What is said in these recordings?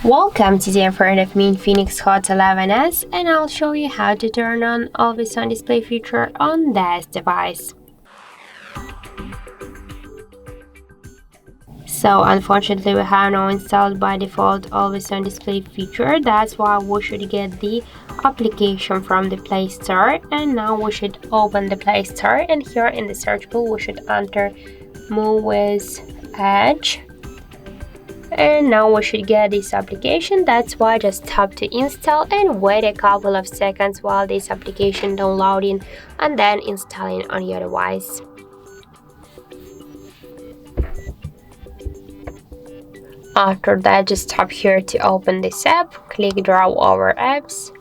Welcome to the front of me INIFINIX Hot 11s, and I'll show you how to turn on Always On Display feature on this device. So unfortunately we have no installed by default Always On Display feature. That's why we should get the application from the Play Store, and now we should open the Play Store, and here in the search bar we should enter Muviz Edge. And now we should get this application. That's why just tap to install and wait a couple of seconds while this application downloading and then installing on your device. After that, just tap here to open this app, click Draw Over Apps,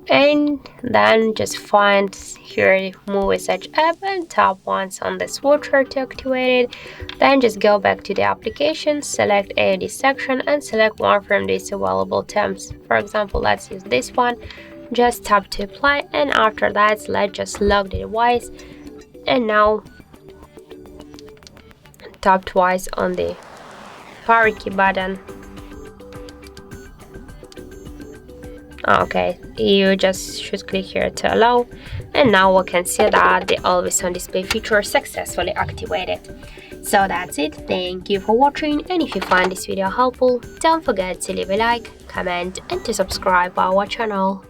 and then just find here Muviz Edge app and tap once on the switcher to activate it. Then just go back to the application, select AOD section and select one from these available tabs. For example, let's use this one. Just tap to apply, and after that let's just lock the device, and now tap twice on the power key button. Okay, you just should click here to allow, and now we can see that the Always On Display feature successfully activated. So that's it. Thank you for watching, and if you find this video helpful, don't forget to leave a like, comment and to subscribe our channel.